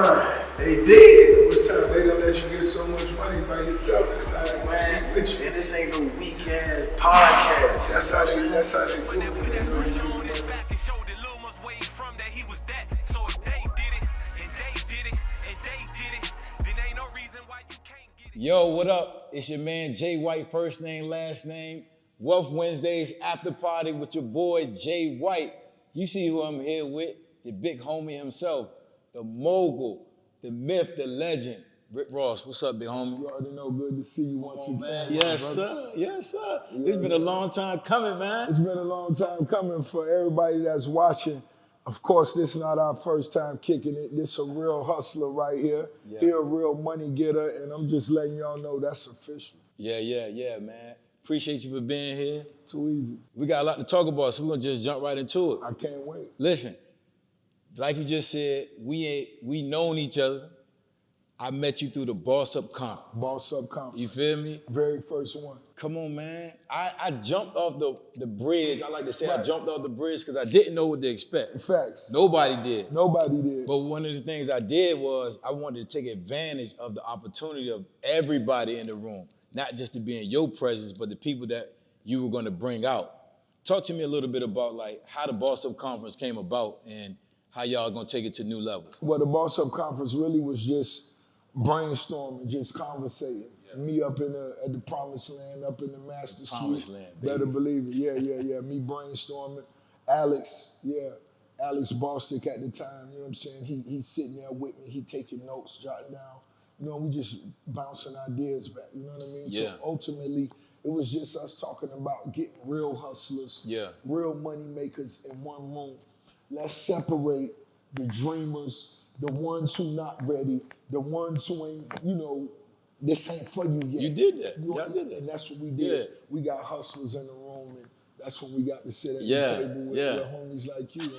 time. They did. It was time. They don't let you get so much money by yourself. It's time, man. And this ain't no weak ass podcast. That's how they do it. Yo, what up? It's your man Jay White, first name, last name. Wealth Wednesdays after party with your boy Jay White. You see who I'm here with, the big homie himself, the mogul, the myth, the legend, Rick Ross. What's up, big homie? You already know, good to see you once again. Man. Yes, sir. Yes, sir. Yeah, it's been a long time coming, man. It's been a long time coming for everybody that's watching. Of course, this is not our first time kicking it. This a real hustler right here. Yeah. He a real money getter, and I'm just letting y'all know that's official. Yeah, man. Appreciate you for being here. Too easy. We got a lot to talk about, so we're gonna just jump right into it. I can't wait. Listen, like you just said, we known each other. I met you through the Boss Up Conference. Boss Up Conference. You feel me? Very first one. Come on, man. I jumped off the bridge. I like to say Right. I jumped off the bridge because I didn't know what to expect. Facts. Nobody did. Nobody did. But one of the things I did was I wanted to take advantage of the opportunity of everybody in the room, not just to be in your presence, but the people that you were going to bring out. Talk to me a little bit about like how the Boss Up Conference came about and how y'all going to take it to new levels. Well, the Boss Up Conference really was just brainstorming, just conversating. Yeah. Me up at the promised land, up in the master suite. Better believe it. Yeah. Me brainstorming. Alex Bostic at the time, you know what I'm saying? He's sitting there with me, he taking notes, jotting down. You know, we just bouncing ideas back, you know what I mean? Yeah. So ultimately, it was just us talking about getting real hustlers, real money makers in one room. Let's separate the dreamers, the ones who not ready, the ones who ain't, you know, this ain't for you yet. You did that. Y'all did that. And that's what we did. Yeah. We got hustlers in the room, and that's when we got to sit at the table with homies like you. And,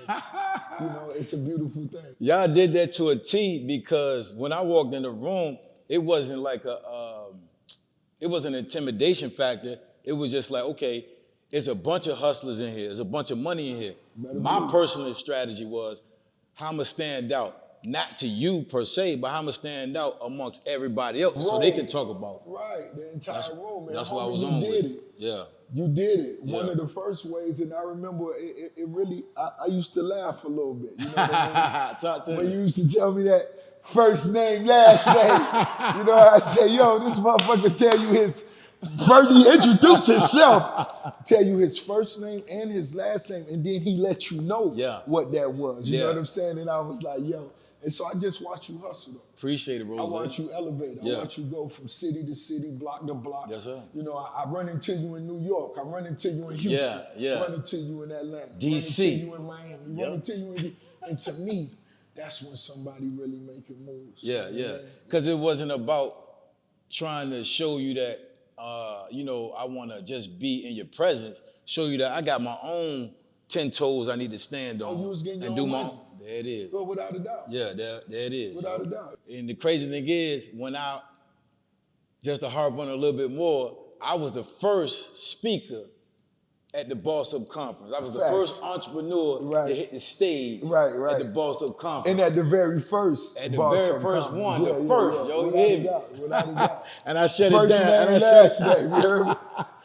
you know, it's a beautiful thing. Y'all did that to a T because when I walked in the room, it wasn't like it was an intimidation factor. It was just like, okay, it's a bunch of hustlers in here. There's a bunch of money in here. My personal strategy was how I'm going to stand out. Not to you per se, but how I'm going to stand out amongst everybody else so they can talk about it. Right, the entire room. Man. That's what I was on with. It. Yeah. You did it. Yeah. One of the first ways, and I remember it really, I used to laugh a little bit. You know what I mean? Talk to when me. you used to tell me that first name, last name. You know, I say, yo, this motherfucker tell you his, first he introduced himself, tell you his first name and his last name, and then he let you know what that was. You know what I'm saying? And I was like, yo. And so I just watch you hustle though. Appreciate it, Rozay. I watch you elevate. I watch you go from city to city, block to block. Yes, sir. You know, I run into you in New York. I run into you in Houston. Yeah. Run into you in Atlanta. DC. Run into you in Miami. Run into you in... And to me, that's when somebody really making moves. Yeah. Because it wasn't about trying to show you that, you know, I want to just be in your presence, show you that I got my own 10 toes I need to stand on. You was getting your and own do my money. own. There it is. Well, without a doubt. Yeah, there it is. Without a doubt. And the crazy thing is, just to harp on it a little bit more, I was the first speaker at the Boss Up Conference. I was the first entrepreneur to hit the stage at the Boss Up Conference. And at the very first At the very first one, the first, yo, without a doubt. And I shut First it down. name, last name, you heard me?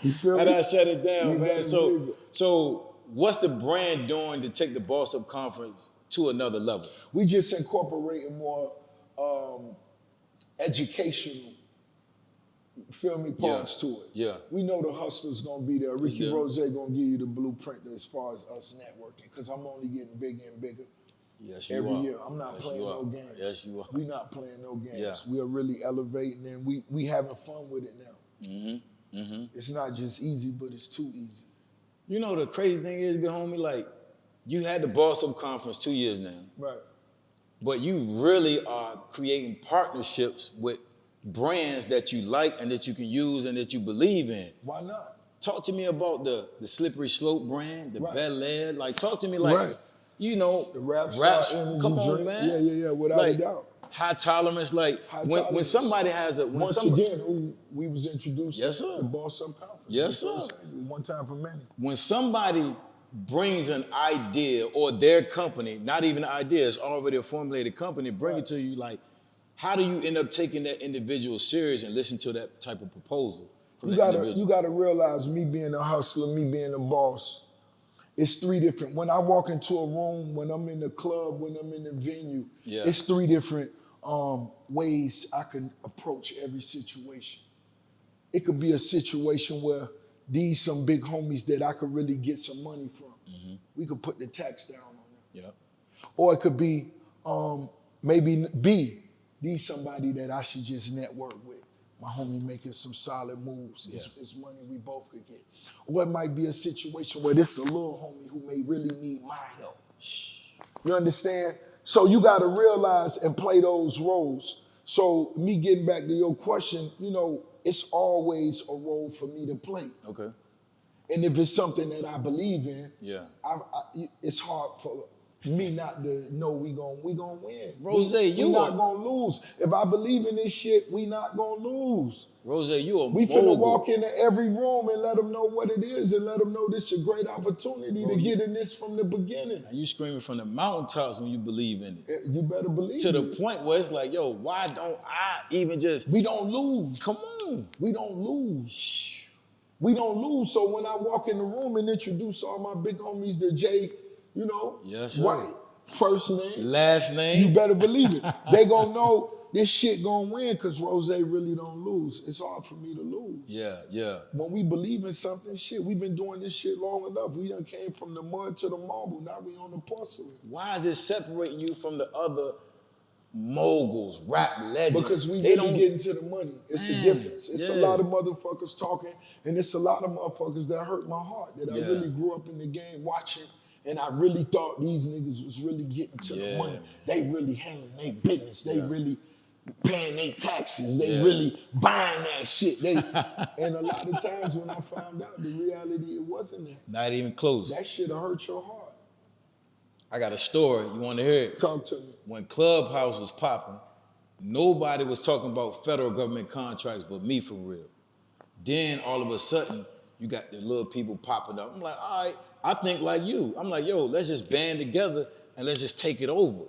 You feel me? And I shut it down, You man. better believe it. So what's the brand doing to take the Boss Up Conference to another level? We just incorporating more educational, feel me, parts to it. Yeah. We know the hustler's gonna be there. Ricky Rozay gonna give you the blueprint as far as us networking, because I'm only getting bigger and bigger. Yes, you every are. year. I'm not playing no games. Yes, you are. We not playing no games. Yeah. We are really elevating, and we having fun with it now. It's not just easy, but it's too easy. You know, the crazy thing is, homie, like, you had the Boss Up Conference 2 years now. Right. But you really are creating partnerships with brands that you like and that you can use and that you believe in. Why not? Talk to me about the Slippery Slope brand, the Belaire. Like, talk to me like, you know, the raps. Come on, man. Yeah, without a doubt. High tolerance, like when somebody has a who we was introduced Yes, sir. to the Boss Up Conference. Yes, sir. One time for many. When somebody brings an idea or their company, not even an idea, it's already a formulated company, bring it to you, like, how do you end up taking that individual serious and listen to that type of proposal from that individual? You gotta realize, me being a hustler, me being a boss, it's three different. When I walk into a room, when I'm in the club, when I'm in the venue, it's three different ways I can approach every situation. It could be a situation where these some big homies that I could really get some money from. We could put the tax down on them. Or it could be maybe B, these somebody that I should just network with. My homie making some solid moves. It's money we both could get. Or it might be a situation where this is a little homie who may really need my help. You understand? So you got to realize and play those roles. So me getting back to your question, you know, it's always a role for me to play. Okay. And if it's something that I believe in, it's hard for me not to know we gonna win. Rozay, we not gonna lose. If I believe in this shit, we not gonna lose. Rozay, you a We mogul. finna walk into every room and let them know what it is and let them know this is a great opportunity to get in this from the beginning. You screaming from the mountaintops when you believe in it. You better believe it. To the point where it's like, yo, why don't I even just... We don't lose. Come on. We don't lose. We don't lose. So when I walk in the room and introduce all my big homies to Jay, you know, White, first name, last name, you better believe it. They gonna know this shit gonna win because Rozay really don't lose. It's hard for me to lose. When we believe in something, shit, we've been doing this shit long enough. We done came from the mud to the marble. Now we on the porcelain. Why is it separating you from the other moguls, rap legends? Because we really get into the money. It's a difference. It's a lot of motherfuckers talking, and it's a lot of motherfuckers that hurt my heart, that I really grew up in the game watching, and I really thought these niggas was really getting to the money. They really handling their business. They really paying their taxes. They really buying that shit. And a lot of times when I found out the reality, it wasn't that. Not even close. That shit'll hurt your heart. I got a story. You want to hear it? Talk to me. When Clubhouse was popping, nobody was talking about federal government contracts but me, for real. Then all of a sudden, you got the little people popping up. I'm like, all right, I think like you. I'm like, yo, let's just band together and let's just take it over.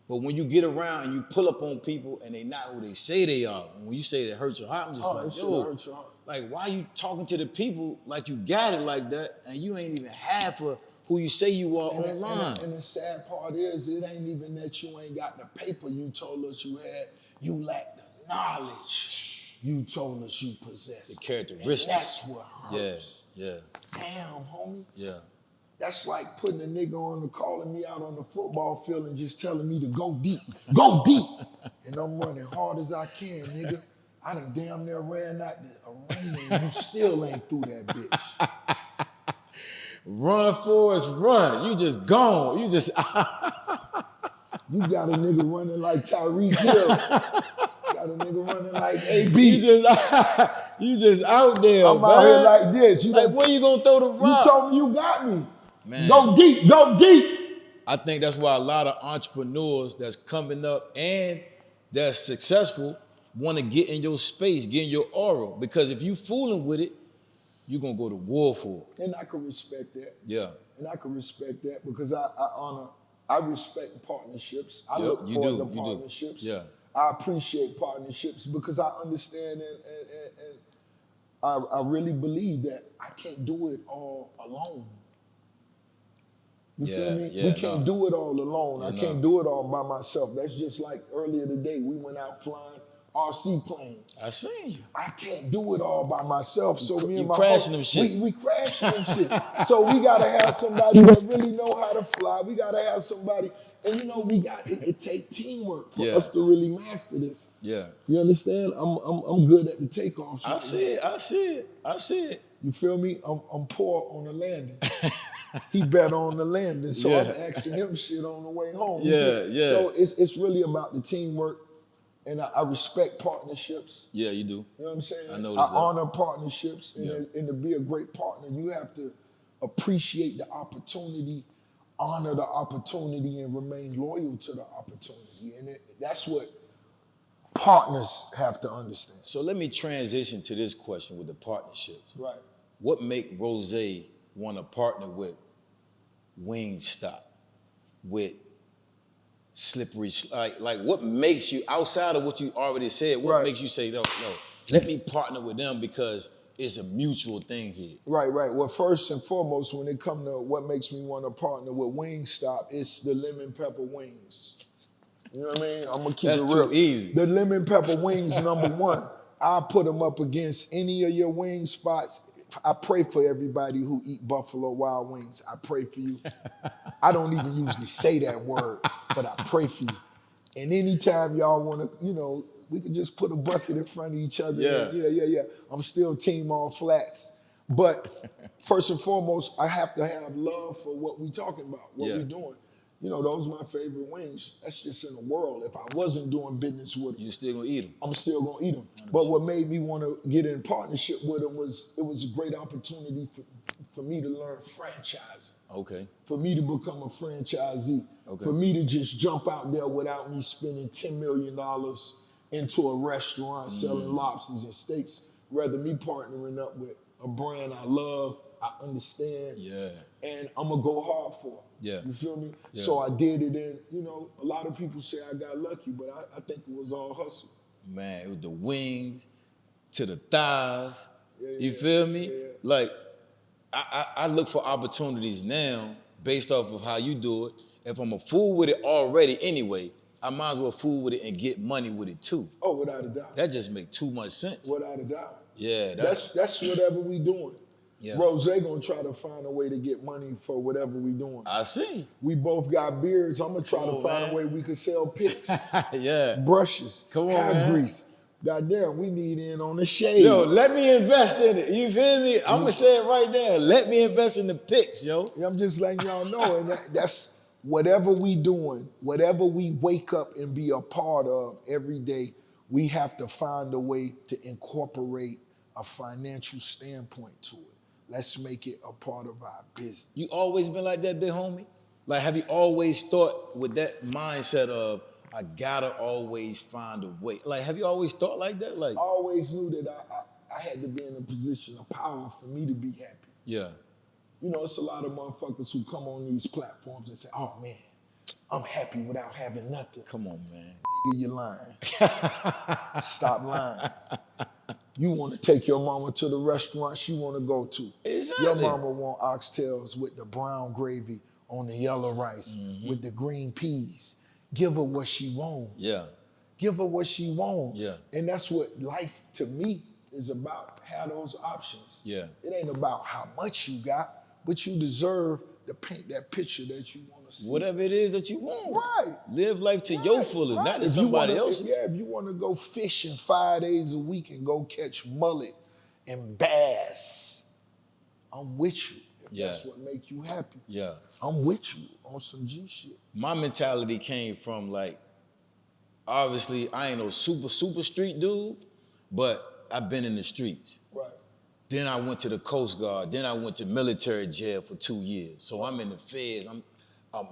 But when you get around and you pull up on people and they not who they say they are, when you say it hurts your heart, I'm just like, yo, hurt your heart. Like, why you talking to the people like you got it like that and you ain't even half of who you say you are online? And the sad part is, it ain't even that you ain't got the paper you told us you had. You lack the knowledge you told us you possessed. The characteristics. And that's what hurts. Yeah. Damn, homie. Yeah. That's like putting a nigga on calling me out on the football field and just telling me to go deep. Go deep. And I'm running hard as I can, nigga. I done damn near ran out the arena and you still ain't through that bitch. Run, Forrest, run. You just gone. You just... You got a nigga running like Tyreek Hill. Got a nigga running like AB. You just out there, I'm out here like this. You like, where you gonna throw the rock? You told me you got me. Man. Go deep, go deep. I think that's why a lot of entrepreneurs that's coming up and that's successful want to get in your space, get in your aura. Because if you fooling with it, you're gonna go to war for it. And I can respect that. Yeah. And I can respect that because I respect partnerships. I look forward to partnerships. Yeah. I appreciate partnerships because I understand and I really believe that I can't do it all alone. You feel me? We can't do it all alone. I can't do it all by myself. That's just like earlier today, we went out flying RC planes. I seen you. I can't do it all by myself. So me and my crashing them shit. We crashing them shit. So we gotta have somebody that really know how to fly. We gotta have somebody, and you know, it take teamwork for us to really master this. Yeah. You understand? I'm good at the takeoffs. I see it. You feel me? I'm poor on the landing. He better on the landing, so I'm asking him shit on the way home. Yeah. So it's really about the teamwork. And I respect partnerships. Yeah, you do. You know what I'm saying? I know. I honor partnerships, and to be a great partner, you have to appreciate the opportunity, honor the opportunity, and remain loyal to the opportunity. And that's what partners have to understand. So let me transition to this question with the partnerships. Right. What make Rozay want to partner with Wingstop with slippery, like what makes you, outside of what you already said, what makes you say, no, let me partner with them because it's a mutual thing here? Right. Well, first and foremost, when it comes to what makes me want to partner with Wingstop, it's the lemon pepper wings. You know what I mean? I'm gonna keep it real. That's too easy. The lemon pepper wings, number one. I put them up against any of your wing spots. I pray for everybody who eat Buffalo Wild Wings. I pray for you. I don't even usually say that word, but I pray for you. And anytime y'all want to, we can just put a bucket in front of each other. Yeah. I'm still team all flats. But first and foremost, I have to have love for what we talking about, what we doing. Those are my favorite wings. That's just in the world. If I wasn't doing business with them, You still gonna eat them? I'm still gonna eat them. 100%. But what made me want to get in partnership with them was it was a great opportunity for me to learn franchising. Okay. For me to become a franchisee. Okay. For me to just jump out there without me spending $10 million into a restaurant selling lobsters and steaks. Rather me partnering up with a brand I love, I understand, and I'm gonna go hard for it. Yeah. You feel me? Yeah. So I did it, and a lot of people say I got lucky, but I think it was all hustle. Man, with the wings to the thighs, Yeah, you feel me? yeah. Like, I look for opportunities now based off of how you do it. If I'm a fool with it already anyway, I might as well fool with it and get money with it too. Oh, without a doubt. That just make too much sense. Without a doubt. Yeah, That's whatever we doing. Yeah. Rozay gonna try to find a way to get money for whatever we doing. I see. We both got beards. I'm gonna try to find a way we could sell picks, Yeah. brushes, Come on, hair man. grease. Goddamn, we need in on the shades. Yo, let me invest in it. You feel me? I'm gonna say it right there. Let me invest in the picks, yo. I'm just letting y'all know, and that's whatever we doing, whatever we wake up and be a part of every day, we have to find a way to incorporate a financial standpoint to it. Let's make it a part of our business. You always been like that, big homie? Like, have you always thought with that mindset of, I gotta always find a way? Like, have you always thought like that? Like, I always knew that I had to be in a position of power for me to be happy. yeah. It's a lot of motherfuckers who come on these platforms and say, oh man, I'm happy without having nothing. Come on, man. Nigga, you lying. Stop lying. You want to take your mama to the restaurant she want to go to. Exactly. Your mama want oxtails with the brown gravy on the yellow rice with the green peas. Give her what she want. Yeah. Give her what she want. Yeah. And that's what life to me is about. Have those options. Yeah. It ain't about how much you got, but you deserve to paint that picture that you want to see. Whatever it is that you want. Right. Live life to your fullest, not to If you somebody wanna- else's. If you want to go fishing 5 days a week and go catch mullet and bass, I'm with you. If that's what make you happy. Yeah. I'm with you on some G shit. My mentality came from, like, obviously I ain't no super street dude, but I've been in the streets. Right. Then I went to the Coast Guard. Then I went to military jail for 2 years. So I'm in the feds.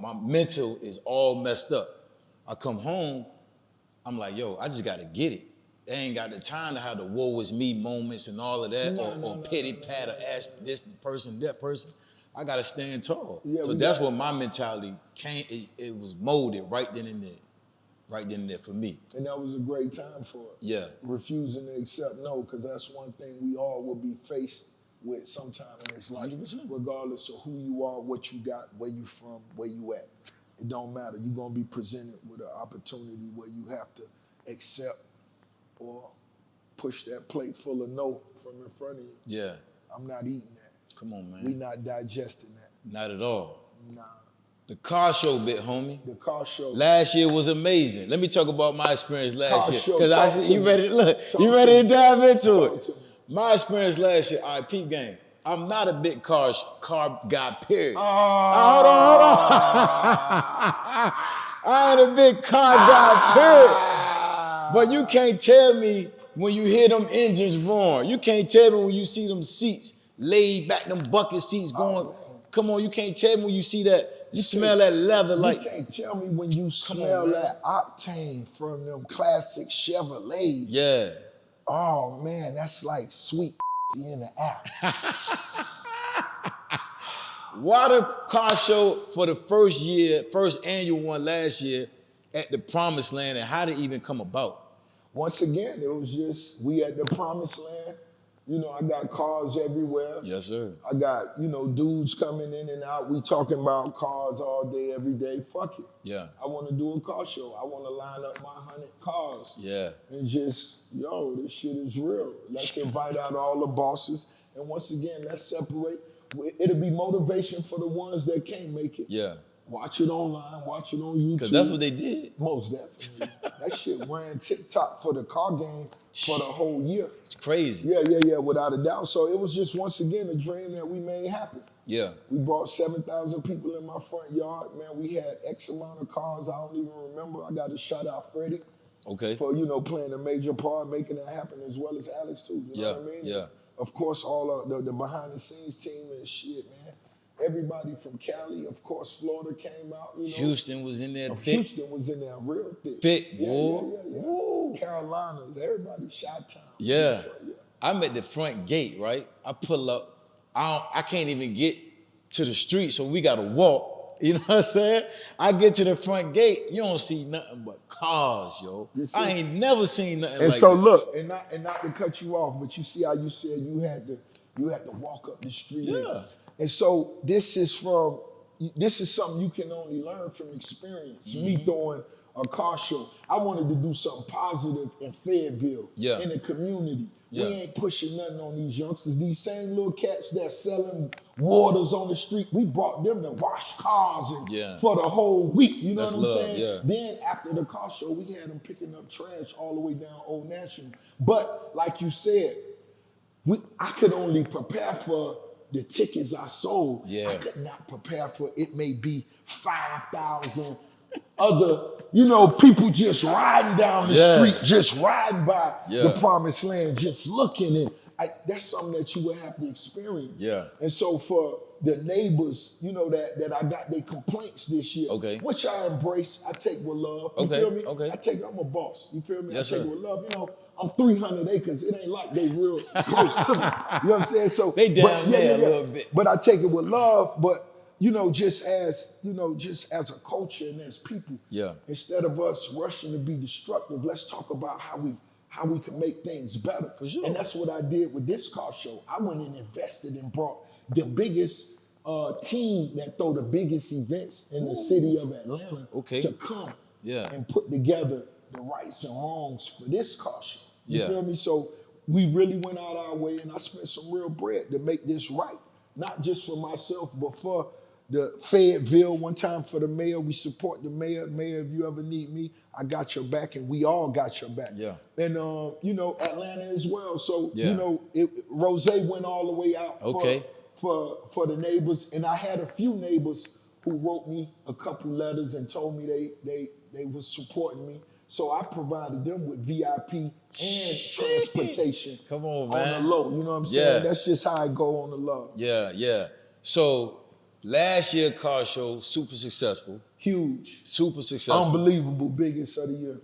My mental is all messed up. I come home, I'm like, yo, I just gotta get it. They ain't got the time to have the woe is me moments and all of that, or pity pat or ask this person, that person. I gotta stand tall. Yeah, so that's what my mentality came. It was molded right then and there. Right then and there for me. And that was a great time for it. Yeah. Refusing to accept no, because that's one thing we all will be faced with sometime in this life. 100%. Regardless of who you are, what you got, where you from, where you at. It don't matter. You're gonna be presented with an opportunity where you have to accept or push that plate full of no from in front of you. Yeah. I'm not eating that. Come on, man. We not digesting that. Not at all. Nah. The car show bit, homie. The car show. Last year was amazing. Let me talk about my experience last Car year. show, Because I talk see to you me. ready to look. Talk You ready to to me. dive into Talk it. to me. My experience last year, all right, peep game. I'm not a big car guy, period. Oh. Hold on. I ain't a big car guy, period. But you can't tell me when you hear them engines roaring. You can't tell me when you see them seats laid back, them bucket seats going. Come on, you can't tell me when you see that. You smell that leather like. You can't tell me when you smell man. that octane from them classic Chevrolets. Yeah. Oh man, that's like sweet in the app. why the car show for the first annual one last year at the Promised Land, and how did it even come about? Once again, it was just, we at the Promised Land. You know, I got cars everywhere. Yes, sir. I got, you know, dudes coming in and out. We talking about cars all day, every day. Fuck it. Yeah. I want to do a car show. I want to line up my 100 cars. Yeah. And just, yo, this shit is real. Let's invite out all the bosses. And once again, let's separate. It'll be motivation for the ones that can't make it. Yeah. Watch it online, watch it on YouTube. Because that's what they did. Most definitely. That shit ran TikTok for the car game for the whole year. It's crazy. Yeah, without a doubt. So it was just, once again, a dream that we made happen. Yeah. We brought 7,000 people in my front yard. Man, we had X amount of cars. I don't even remember. I got to shout out Freddie. Okay. For, you know, playing a major part, making that happen, as well as Alex, too. You know what I mean? Yeah. Of course, all the behind-the-scenes team and shit, man. Everybody from Cali, of course, Florida came out. You know. Houston was in there thick. Houston was in there real thick. Thick, boy. Yeah. Carolinas, everybody, Chi-Town. Yeah. I'm at the front gate, right? I pull up. I can't even get to the street, so we got to walk. You know what I'm saying? I get to the front gate, you don't see nothing but cars, yo. I ain't never seen nothing and like so that. Look, and not to cut you off, but you see how you said you had to walk up the street. Yeah. And so this is something you can only learn from experience. Me throwing a car show. I wanted to do something positive in Fayetteville, in the community. Yeah. We ain't pushing nothing on these youngsters. These same little cats that's selling waters on the street, we brought them to wash cars for the whole week. You know That's what I'm love, saying? yeah. Then after the car show, we had them picking up trash all the way down Old National. But like you said, I could only prepare for the tickets I sold. Yeah. I could not prepare for it may be 5,000 other, you know, people just riding down the street, just riding by the Promised Land, just looking. And that's something that you would have to experience. Yeah. And so for the neighbors, you know, that I got their complaints this year, which I embrace, I take with love. You feel me? I'm a boss. You feel me? Yes, I take sir. it with love. You know, I'm 300 acres. It ain't like they real close to me. You know what I'm saying? So they down there a little bit. But I take it with love. But you know, just as a culture and as people, instead of us rushing to be destructive, let's talk about how we can make things better. For sure. And that's what I did with this car show. I went and invested and brought the biggest team that throw the biggest events in the city of Atlanta to come and put together the rights and wrongs for this car show. You feel me? So we really went out our way, and I spent some real bread to make this right. Not just for myself, but for the Fayetteville. One time for the mayor, we support the mayor. Mayor, if you ever need me, I got your back, and we all got your back. Yeah. And you know, Atlanta as well. So you know, Rozay went all the way out for the neighbors, and I had a few neighbors who wrote me a couple letters and told me they was supporting me. So I provided them with VIP and transportation. Come on, man. On the low, you know what I'm saying? That's just how I go on the low. Yeah. So last year car show, super successful. Huge. Super successful. Unbelievable, biggest of the year.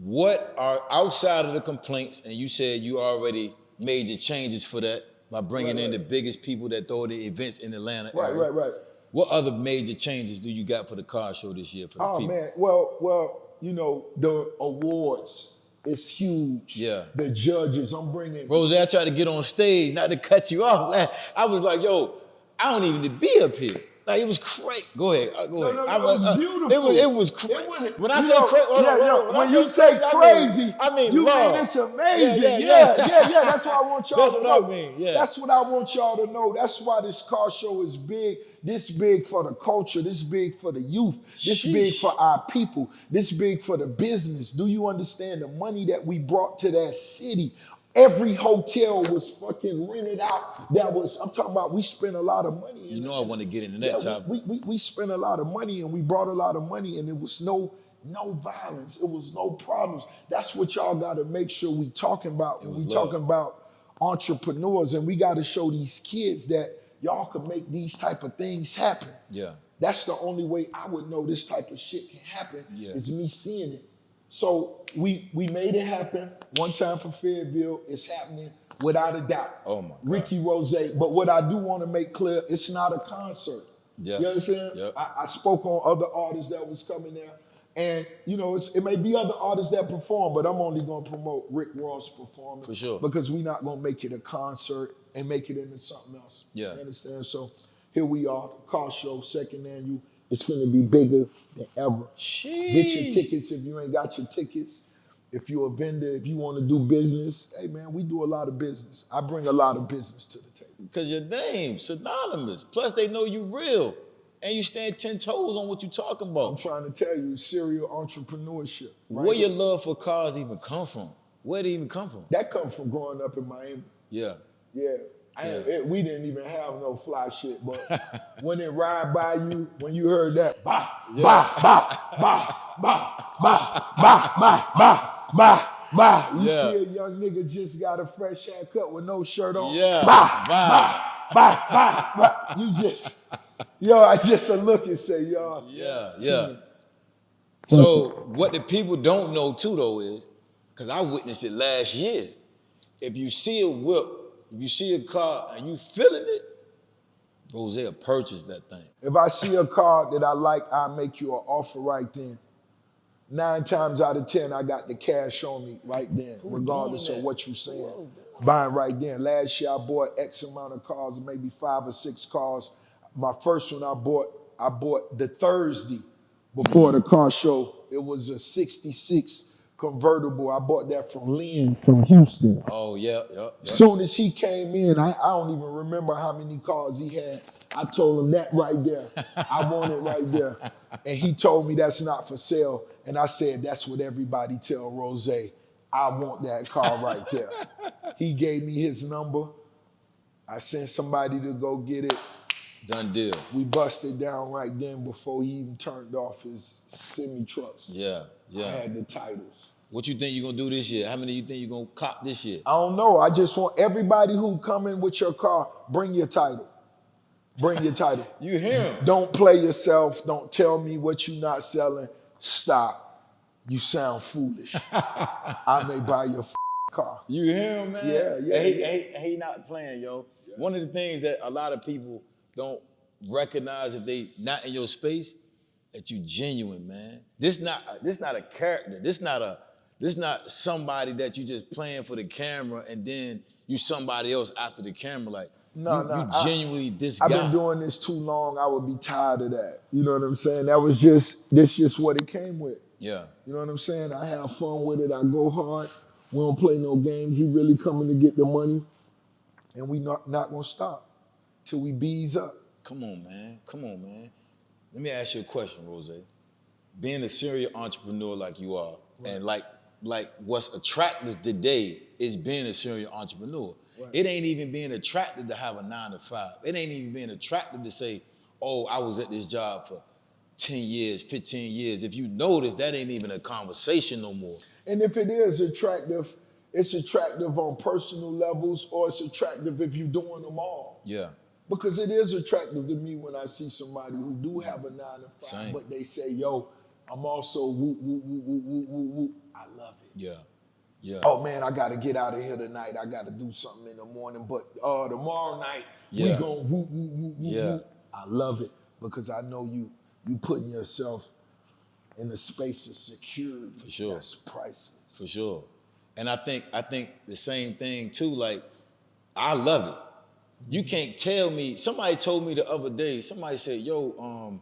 What are, outside of the complaints, and you said you already made your changes for that by bringing in the biggest people that throw the events in Atlanta. Right. What other major changes do you got for the car show this year for the people? Oh man, well, you know, the awards is huge. Yeah. The judges, I'm bringing. Rozay, I tried to get on stage, not to cut you off. Like, I was like, yo, I don't even need to be up here. Like, it was crazy. Go ahead. Go ahead. No, it was beautiful. It was crazy. When I say crazy, when you say crazy, I mean you love. mean it's amazing. Yeah. That's what I want y'all to know. That's what I mean, yeah. That's what I want y'all to know. That's why this car show is big. This big for the culture. This big for the youth. This big for our people. This big for the business. Do you understand the money that we brought to that city? Every hotel was fucking rented out. I'm talking about, we spent a lot of money. You know I want to get into that topic. We spent a lot of money, and we brought a lot of money, and it was no violence. It was no problems. That's what y'all got to make sure we talking about when we talking about entrepreneurs, and we got to show these kids that y'all can make these type of things happen. Yeah. That's the only way I would know this type of shit can happen is me seeing it. So we made it happen one time for Fayetteville. It's happening without a doubt. Oh my God. Ricky Rozay. But what I do want to make clear, it's not a concert. Yes. You understand? Yep. I spoke on other artists that was coming there. And, you know, it may be other artists that perform, but I'm only going to promote Rick Ross performing. For sure. Because we're not going to make it a concert and make it into something else. Yeah. You understand? So here we are, car show, second annual. It's going to be bigger than ever. Sheesh. Get your tickets if you ain't got your tickets. If you're a vendor, if you want to do business, hey man, we do a lot of business. I bring a lot of business to the table. Because your name's synonymous. Plus they know you real. And you stand 10 toes on what you talking about. I'm trying to tell you, serial entrepreneurship. Right? Where your love for cars even come from? Where did it even come from? That comes from growing up in Miami. Yeah. Yeah. We didn't even have no fly shit, but when it ride by you, when you heard that, bah, Yeah. bah, bah, bah, bah, bah, bah, bah, bah, bah, bah. You Yeah. see a young nigga just got a fresh haircut with no shirt on. Yeah. Bah, Bah. bah, bah, bah, bah. You just, I just look and say, yo. Yeah. So what the people don't know too though is, because I witnessed it last year, if you see a whip, if you see a car and you feeling it, Rozay will purchase that thing. If I see a car that I like, I'll make you an offer right then. 9 times out of 10, I got the cash on me right then, regardless of what you're saying. Buying right then. Last year, I bought X amount of cars, maybe 5 or 6 cars. My first one I bought the Thursday before the car show. It was a 66 convertible. I bought that from Lynn from Houston. Oh, yeah. Soon as he came in, I don't even remember how many cars he had. I told him that right there. I want it right there. And he told me that's not for sale. And I said, that's what everybody tell Rozay. I want that car right there. He gave me his number. I sent somebody to go get it. Done deal. We busted down right then before he even turned off his semi-trucks. Yeah. I had the titles. What you think you're gonna do this year? How many you think you're gonna cop this year? I don't know. I just want everybody who come in with your car, bring your title. Bring your title. You hear him? Don't play yourself. Don't tell me what you're not selling. Stop. You sound foolish. I may buy your car. You hear him, man? Yeah. He not playing, yo. Yeah. One of the things that a lot of people don't recognize if they not in your space, that you genuine, man. This not a character. This not somebody that you just playing for the camera and then you somebody else after the camera. Like, you genuinely this guy. I've been doing this too long. I would be tired of that. You know what I'm saying? That's just what it came with. Yeah. You know what I'm saying? I have fun with it. I go hard. We don't play no games. We really coming to get the money. And we not gonna stop till we bees up. Come on, man. Let me ask you a question, Rozay. Being a serial entrepreneur like you are, right. And like what's attractive today is being a serial entrepreneur. Right. It ain't even being attractive to have a 9 to 5. It ain't even being attractive to say, oh, I was at this job for 10 years, 15 years. If you notice, that ain't even a conversation no more. And if it is attractive, it's attractive on personal levels or it's attractive if you're doing them all. Yeah. Because it is attractive to me when I see somebody who do have a 9 to 5, Same. But they say, yo, I'm also woo, woo, woo, woo, woo, woo, woo. I love it. Yeah. Oh man, I gotta get out of here tonight. I gotta do something in the morning, but tomorrow night we gonna woo, woo, woo, woo, woo. I love it because I know you putting yourself in a space of security. For sure. That's priceless. For sure. And I think the same thing too, like, I love it. You can't tell me, somebody told me the other day, somebody said, yo,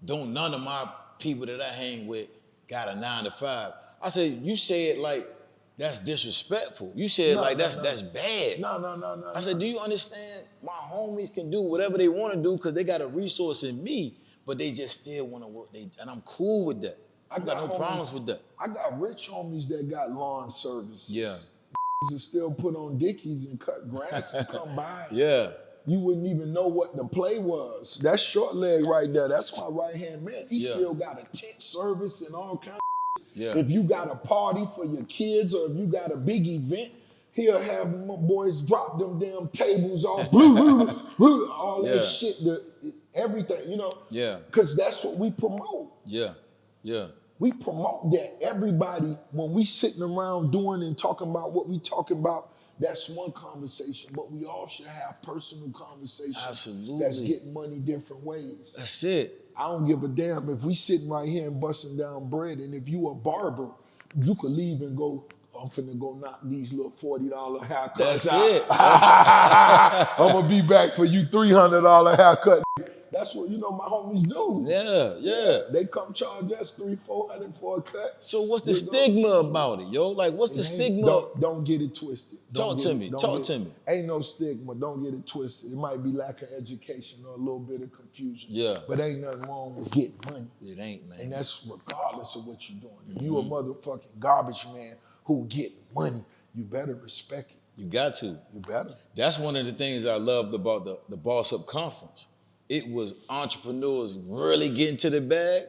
don't none of my people that I hang with got a 9 to 5. I said, you say it like that's disrespectful. You said that's bad. No. I said, do you understand? My homies can do whatever they want to do because they got a resource in me, but they just still want to work. And I'm cool with that. I got no problems with that. I got rich homies that got lawn services. Yeah. To still put on dickies and cut grass and come by. Yeah. You wouldn't even know what the play was. That's short leg right there. That's my right-hand man. He still got a tent service and all kinds of Yeah. If you got a party for your kids or if you got a big event, he'll have my boys drop them damn tables off, all that shit, everything, you know? Yeah. Because that's what we promote. Yeah. We promote that everybody, when we sitting around doing and talking about what we talking about, That's one conversation, but we all should have personal conversations. Absolutely. That's getting money different ways. That's it. I don't give a damn if we sitting right here and busting down bread, and if you a barber, you could leave and go, I'm finna go knock these little $40 haircuts That's out. it. I'm gonna be back for you $300 haircut. That's what, you know, my homies do. Yeah. They come charge us $300-400 for a cut. So what's the stigma about it, yo? Like, what's the stigma? Don't get it twisted. Talk to me. Ain't no stigma. Don't get it twisted. It might be lack of education or a little bit of confusion. Yeah. But ain't nothing wrong with getting money. It ain't, man. And that's regardless of what you're doing. If you a motherfucking garbage man who get money, you better respect it. You got to. You better. That's one of the things I loved about the Boss Up Conference. It was entrepreneurs really getting to the bag,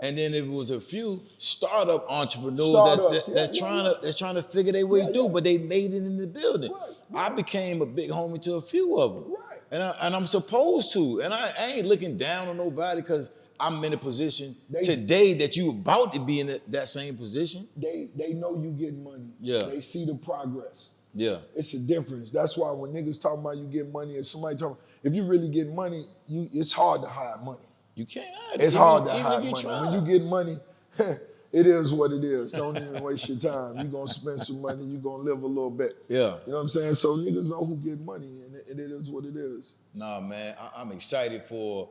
and then it was a few startup entrepreneurs that's trying to figure their way through, but they made it in the building. Right. I became a big homie to a few of them, and I'm supposed to, and I ain't looking down on nobody because I'm in a position today that you about to be in that same position. They know you getting money. Yeah. They see the progress. Yeah. It's a difference. That's why when niggas talking about you get money, if somebody talking, if you really get money, it's hard to hide money. You can't hide it. It's hard to hide money. When you get money, it is what it is. Don't even waste your time. You're going to spend some money. You're going to live a little bit. Yeah. You know what I'm saying? So niggas know who get money, and it is what it is. Nah, man, I'm excited for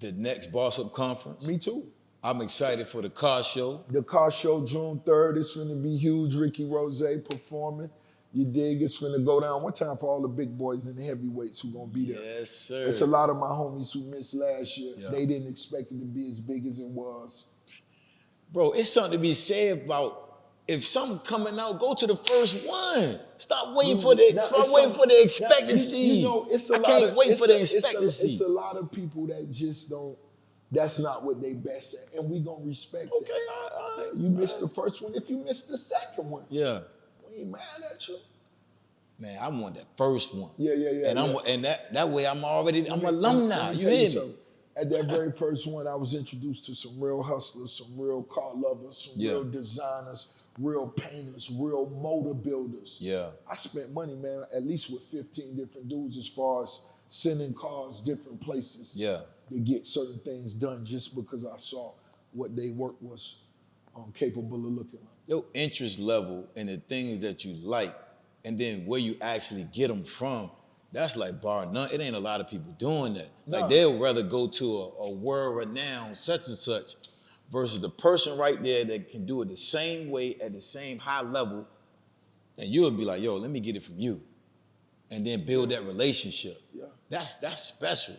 the next Boss Up Conference. Me too. I'm excited for the car show. The car show, June 3rd, it's going to be huge. Ricky Rozay performing. You dig? It's finna go down. One time for all the big boys and the heavyweights who gonna be there. Yes, sir. It's a lot of my homies who missed last year. Yeah. They didn't expect it to be as big as it was. Bro, it's something to be said about if something coming out, go to the first one. Stop waiting for the expectancy. You know, I can't wait for the expectancy. It's a lot of people that just don't. That's not what they best at, and we gonna respect that. Okay, all right. You missed the first one. If you missed the second one, yeah. we ain't mad at you. Man, I want that first one. Yeah. And that way I'm alumni. You hear me? At that very first one, I was introduced to some real hustlers, some real car lovers, some real designers, real painters, real motor builders. Yeah. I spent money, man, at least with 15 different dudes as far as sending cars different places to get certain things done just because I saw what they work was capable of looking like. Your interest level in the things that you like and then where you actually get them from, that's like bar none. It ain't a lot of people doing that. No. Like they'll rather go to a world-renowned such and such versus the person right there that can do it the same way at the same high level, and you'll be like, yo, let me get it from you. And then build that relationship. Yeah. That's special.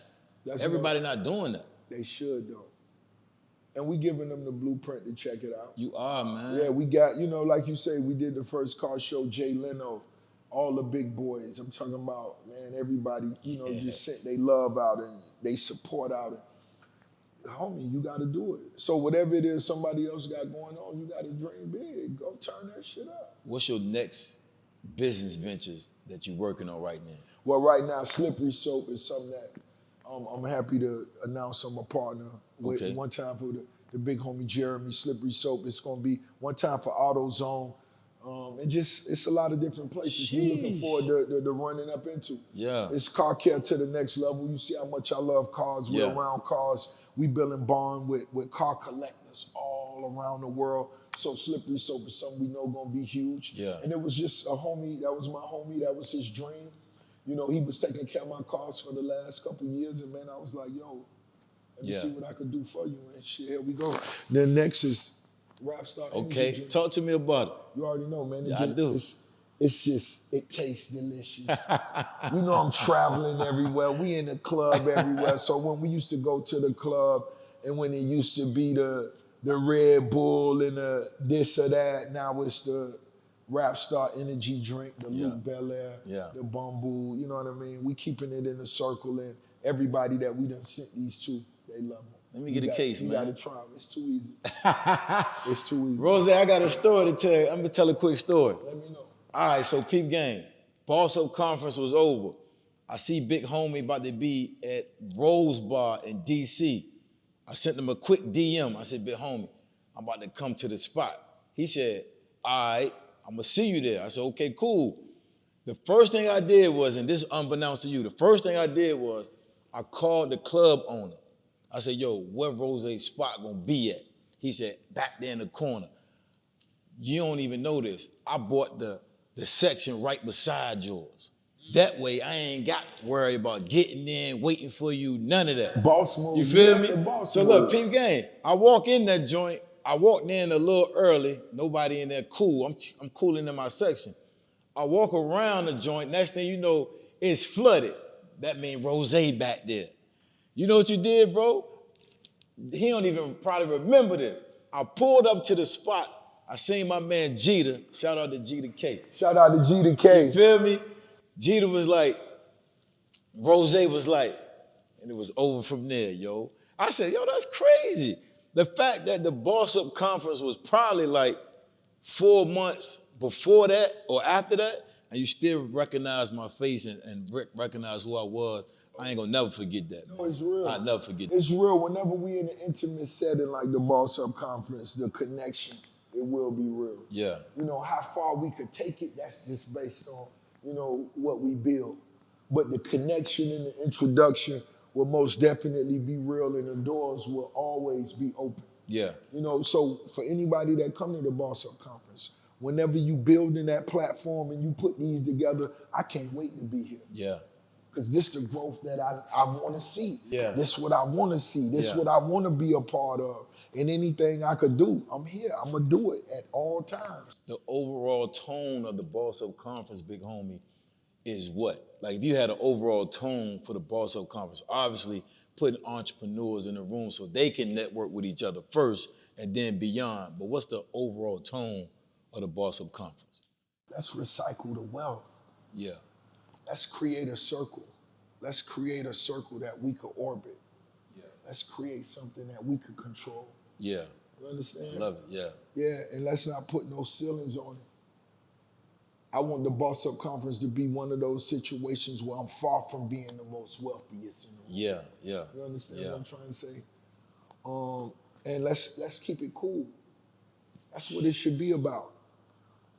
Everybody not doing that. They should though. And we giving them the blueprint to check it out. You are, man. Yeah, we got, like you say, we did the first car show, Jay Leno, all the big boys. I'm talking about, man, everybody, just sent they love out and they support out it. Homie, you got to do it. So whatever it is somebody else got going on, you got to dream big. Go turn that shit up. What's your next business ventures that you're working on right now? Well, right now, Slippery Soap is something that I'm happy to announce I'm a partner with. Okay. One time for the big homie Jeremy, Slippery Soap. It's going to be one time for AutoZone. And just, it's a lot of different places we're looking forward to running up into. Yeah. It's car care to the next level. You see how much I love cars. We're around cars. We building bond with car collectors all around the world. So Slippery Soap is something we know going to be huge. Yeah. And it was just a homie, that was my homie, that was his dream. He was taking care of my cars for the last couple of years, and man, I was like, yo, let me see what I could do for you, and shit, here we go. Then next is Rap Star. Okay, talk to me about it. You already know, man. I do. It's just, it tastes delicious. I'm traveling everywhere. We in the club everywhere. So when we used to go to the club, and when it used to be the Red Bull and the this or that, now it's the Rap Star energy drink, the Luc Belaire, the Bamboo, you know what I mean? We keeping it in a circle, and everybody that we done sent these to, they love them. Let me get a case, man. You gotta try them. It's too easy. It's too easy. Rozay, I got a story to tell you. I'm gonna tell a quick story. Let me know. All right, so peep game. Boss Up Conference was over. I see big homie about to be at Rose Bar in DC. I sent him a quick DM. I said, big homie, I'm about to come to the spot. He said, all right, I'm gonna see you there. I said, okay, cool. The first thing I did was, and this is unbeknownst to you, the first thing I did was I called the club owner. I said, yo, where Rozay's spot gonna be at? He said, back there in the corner. You don't even know this. I bought the section right beside yours. That way, I ain't got to worry about getting in, waiting for you, none of that. Boss move. You feel That's me? a boss So move. look, peep game. I walk in that joint. I walked in a little early. Nobody in there cool. I'm cooling in my section. I walk around the joint. Next thing you know, it's flooded. That means Rozay back there. You know what you did, bro? He don't even probably remember this. I pulled up to the spot. I seen my man Jeter. Shout out to Jeter K. Shout out to G to K. You feel me? Jeter was like, Rozay was like, and it was over from there, yo. I said, yo, that's crazy. The fact that the Boss Up Conference was probably like 4 months before that or after that, and you still recognize my face and recognize who I was, I ain't gonna never forget that. No, it's real. I'll never forget that. It's real. Whenever we in an intimate setting like the Boss Up Conference, the connection, it will be real. Yeah. You know, how far we could take it, that's just based on, you know, what we build. But the connection and the introduction will most definitely be real, and the doors will always be open. Yeah. You know, so for anybody that come to the Boss Up Conference, whenever you building that platform and you put these together, I can't wait to be here. Yeah. Because this the growth that I want to see. Yeah. This what I want to see. This Yeah. what I want to be a part of. And anything I could do, I'm here. I'm going to do it at all times. The overall tone of the Boss Up Conference, big homie, is what? Like if you had an overall tone for the Boss Up Conference, obviously putting entrepreneurs in the room so they can network with each other first and then beyond. But what's the overall tone of the Boss Up Conference? Let's recycle the wealth. Yeah. Let's create a circle. Let's create a circle that we could orbit. Yeah. Let's create something that we could control. Yeah. You understand? Love it. Yeah. Yeah, and let's not put no ceilings on it. I want the Boss Up Conference to be one of those situations where I'm far from being the most wealthiest in the world. Yeah. Yeah. You understand Yeah. what I'm trying to say? And let's keep it cool. That's what it should be about.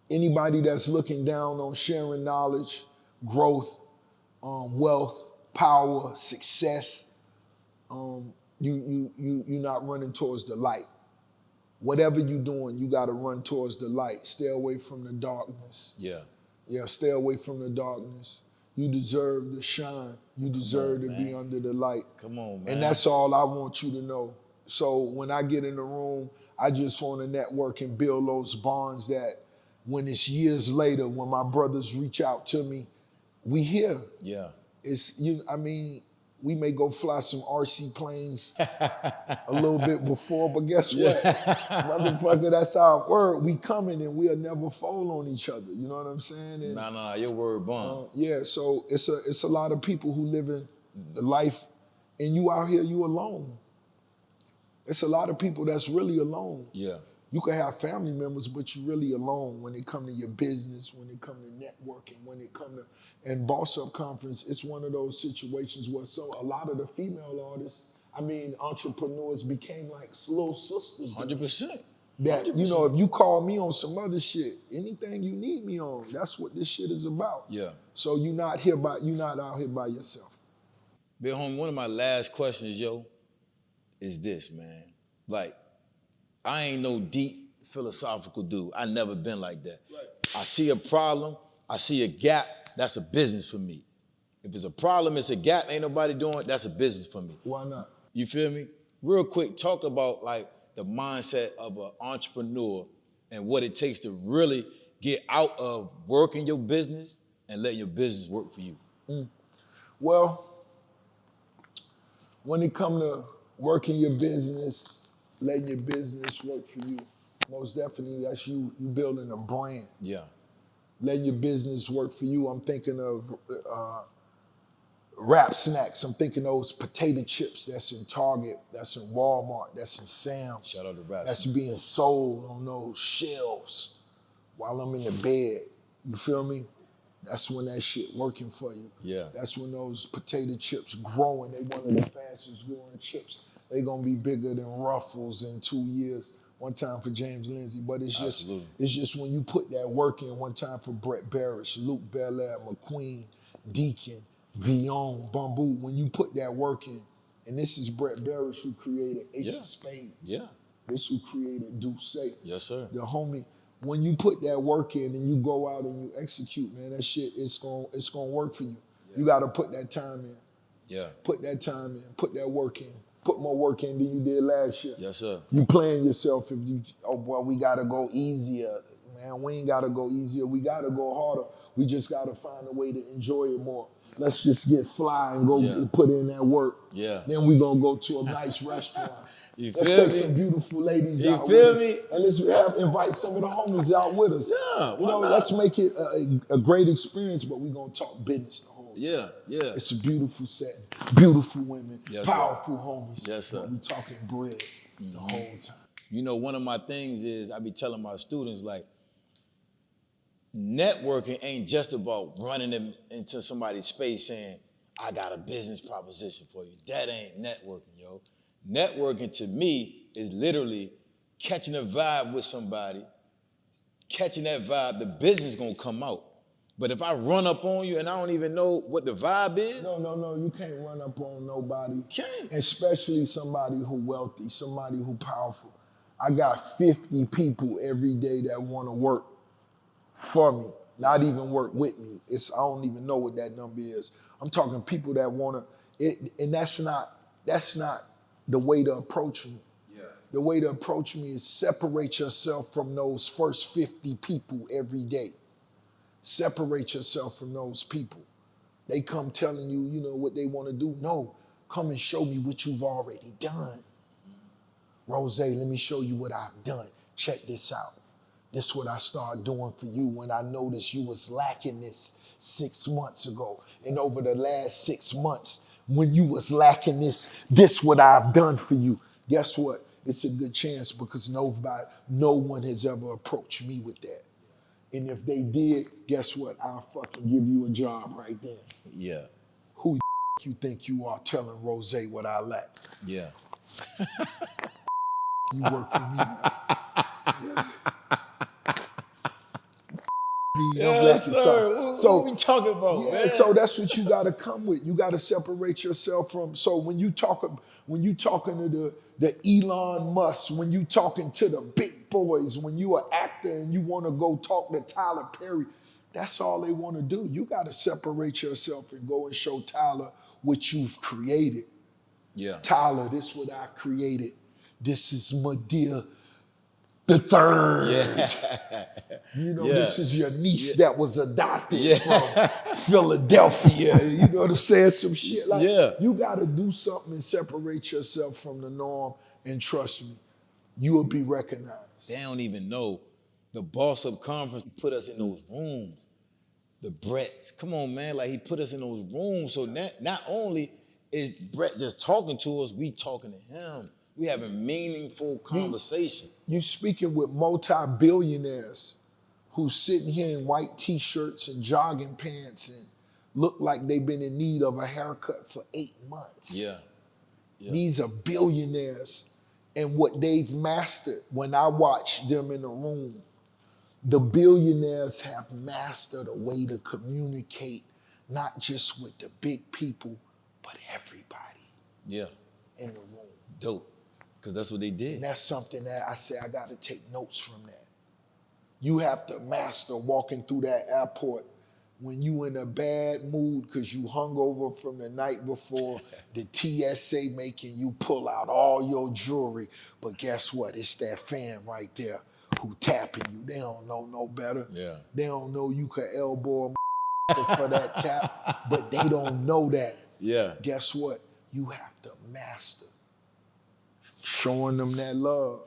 Anybody that's looking down on sharing knowledge, growth, wealth, power, success, you're not running towards the light. Whatever you're doing, you got to run towards the light. Stay away from the darkness. Yeah. Yeah, stay away from the darkness. You deserve to shine. You deserve to be under the light. Come on, man. And that's all I want you to know. So when I get in the room, I just want to network and build those bonds that when it's years later, when my brothers reach out to me, we here. Yeah. We may go fly some RC planes a little bit before, but guess what? Motherfucker, that's our word. We coming and we'll never fall on each other. You know what I'm saying? And, Nah, your word bond. yeah, so it's a lot of people who live in the life, and you out here, you alone. It's a lot of people that's really alone. Yeah. You can have family members, but you're really alone when it come to your business, when it come to networking, when it come to, and Boss Up Conference, it's one of those situations where a lot of the female artists, entrepreneurs became like little sisters. 100%. That, 100%. you know, if you call me on some other shit, anything you need me on, that's what this shit is about. Yeah. So you're not out here by yourself. Big homie, one of my last questions, yo, is this, man. Like, I ain't no deep philosophical dude. I never been like that. Right. I see a problem, I see a gap, that's a business for me. If it's a problem, it's a gap, ain't nobody doing it, that's a business for me. Why not? You feel me? Real quick, talk about like the mindset of an entrepreneur and what it takes to really get out of working your business and letting your business work for you. Well, when it comes to working your business, letting your business work for you, most definitely that's you building a brand. Yeah. Letting your business work for you. I'm thinking of Rap Snacks. I'm thinking those potato chips that's in Target, that's in Walmart, that's in Sam's. Shout out to Rap That's Snacks. being sold on those shelves while I'm in the bed. You feel me? That's when that shit working for you. Yeah. That's when those potato chips growing. They one of the fastest growing chips. They gonna be bigger than Ruffles in 2 years. one time for James Lindsay, but Absolutely. it's just when you put that work in, one time for Brett Barish, Luc Belaire, McQueen, Deacon, Vion, Bamboo, when you put that work in, and this is Brett Barish who created Ace of Spades. Yeah. This who created Douce. Yes, sir. The homie. When you put that work in and you go out and you execute, man, that shit it's gonna work for you. Yeah. You gotta put that time in. Yeah. Put that time in. Put that work in. Put more work in than you did last year. Yes, sir. You playing yourself if you, oh boy, we gotta go easier. Man, we ain't gotta go easier. We gotta go harder. We just gotta find a way to enjoy it more. Let's just get fly and go put in that work. Yeah. Then we gonna go to a nice restaurant. You let's feel take me? some beautiful ladies you out feel with me? us. And let's invite some of the homies out with us. Yeah, you know, not? Let's make it a great experience, but we're gonna talk business the whole time. Yeah, yeah. It's a beautiful setting, beautiful women, Yes, powerful homies. Yes, sir. But we talking bread the whole time. You know, one of my things is I be telling my students, like, networking ain't just about running them into somebody's space saying, I got a business proposition for you. That ain't networking, yo. Networking to me is literally catching a vibe with somebody, catching that vibe, the business gonna come out. But if I run up on you and I don't even know what the vibe is. No, you can't run up on nobody. Can't. Especially somebody who wealthy, somebody who powerful. I got 50 people every day that wanna work for me, not even work with me. I don't even know what that number is. I'm talking people that wanna, and that's not the way to approach me. Yeah. The way to approach me is separate yourself from those first 50 people every day. Separate yourself from those people. They come telling you, you know, what they want to do. No, come and show me what you've already done. Rozay, let me show you what I've done. Check this out. This is what I started doing for you when I noticed you was lacking this 6 months ago. And over the last 6 months, when you was lacking this what I've done for you. Guess what? It's a good chance because no one has ever approached me with that. And if they did, guess what? I'll fucking give you a job right then. Yeah. Who you think you are telling Rozay what I lack? Yeah. You work for me now. Yes. Yes, sir. What we talking about, man? So that's what you got to come with. You got to separate yourself from. So when you talking to the Elon Musk, when you talking to the big boys, when you an actor and you want to go talk to Tyler Perry, that's all they want to do. You got to separate yourself and go and show Tyler what you've created. Yeah. Tyler, this is what I created. This is Medea the third. Yeah. You know, this is your niece that was adopted from Philadelphia. You know what I'm saying? Some shit like you gotta do something and separate yourself from the norm, and trust me, you will be recognized. They don't even know. The Boss Up Conference put us in those rooms. The Bretts. Come on, man. Like, he put us in those rooms. So not only is Brett just talking to us, we talking to him. We having meaningful conversations. You speaking with multi-billionaires who's sitting here in white t-shirts and jogging pants and look like they've been in need of a haircut for 8 months. Yeah. These are billionaires, and what they've mastered, when I watch them in the room, the billionaires have mastered a way to communicate, not just with the big people, but everybody in the room. Dope. Because that's what they did. And that's something that I say I got to take notes from that. You have to master walking through that airport when you in a bad mood because you hungover from the night before, the TSA making you pull out all your jewelry. But guess what? It's that fan right there who tapping you. They don't know no better. Yeah. They don't know you could elbow a for that tap, but they don't know that. Yeah. Guess what? You have to master showing them that love.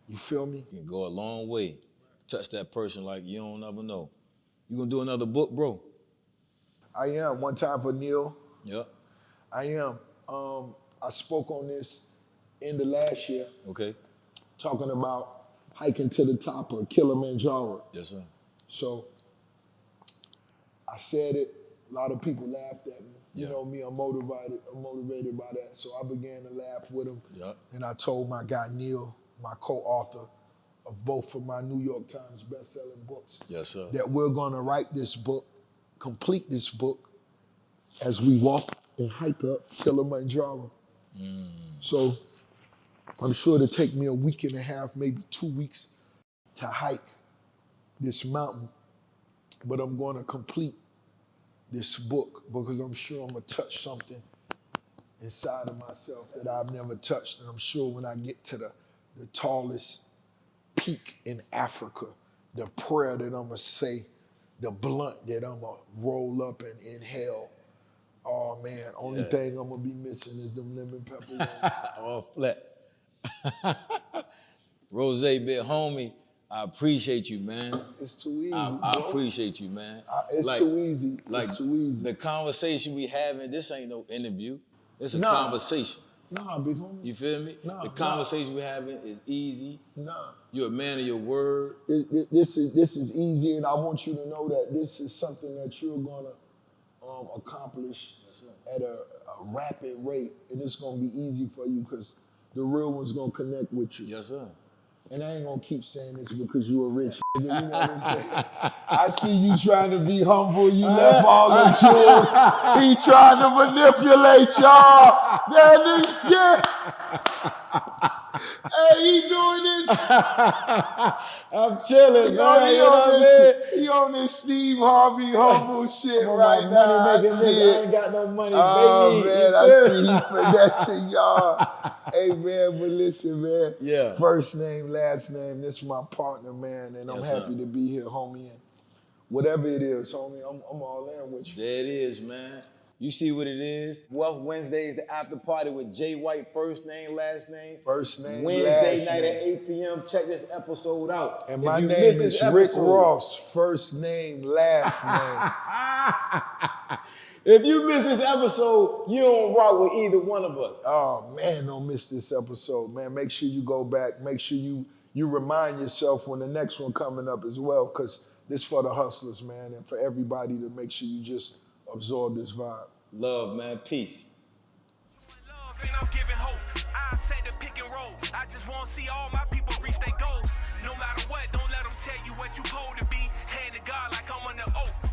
You feel me? You can go a long way. Touch that person like you don't ever know. You gonna do another book, bro? I am. One time for Neil. Yeah. I am. I spoke on this end of last year. Okay. Talking about hiking to the top of Kilimanjaro. Yes, sir. So I said it. A lot of people laughed at me. You know me, I'm motivated by that. So I began to laugh with him. Yeah. And I told my guy Neil, my co-author of both of my New York Times best-selling books. Yes, sir. That we're gonna write this book, complete this book, as we walk and hike up Kilimanjaro. So I'm sure it'll take me a week and a half, maybe 2 weeks to hike this mountain, but I'm gonna complete this book because I'm sure I'm gonna touch something inside of myself that I've never touched. And I'm sure when I get to the tallest peak in Africa, the prayer that I'm gonna say, the blunt that I'm gonna roll up and inhale, oh man, only thing I'm gonna be missing is them lemon pepper wings. All flat. Rozay, big homie, I appreciate you, man. It's too easy, I bro. appreciate you, man. It's too easy. It's too easy. The conversation we having, this ain't no interview. It's a Nah. conversation. Nah, big homie. You feel me? Nah, the conversation we having is easy. Nah. You're a man of your word. This is easy, and I want you to know that this is something that you're gonna accomplish at a rapid rate, and it's gonna be easy for you because the real one's gonna connect with you. Yes, sir. And I ain't gonna keep saying this because you a rich nigga, you know what I'm saying? I see you trying to be humble, you left all the jewels. He trying to manipulate y'all. That nigga, yeah. Hey, he doing this. I'm chilling, man. You know what I mean? He on this Steve Harvey humble shit I'm on right my now. money making I see nigga. I it. ain't got no money, Oh baby. man, You I feel see me? he finessing y'all. Hey man, but listen, man. Yeah. First name, last name. This is my partner, man, and I'm Yes, happy sir. to be here, homie. And whatever it is, homie, I'm all in with you. There it is, man. You see what it is? Wealth Wednesday is the after party with Jay White, first name, last name. First name, Wednesday last night name. at 8 p.m. Check this episode out. And If my you name missed is this Rick episode- Ross. First name, last name. If you missed this episode, you don't rock with either one of us. Oh man, don't miss this episode, man. Make sure you go back. Make sure you remind yourself when the next one coming up as well, because this for the hustlers, man, and for everybody to make sure you just absorb this vibe. Love, man. Peace. Love and I'm giving hope. I say the pick and roll. I just want to see all my people reach their goals. No matter what, don't let them tell you what you supposed to be. Hand to God like I'm on the oath.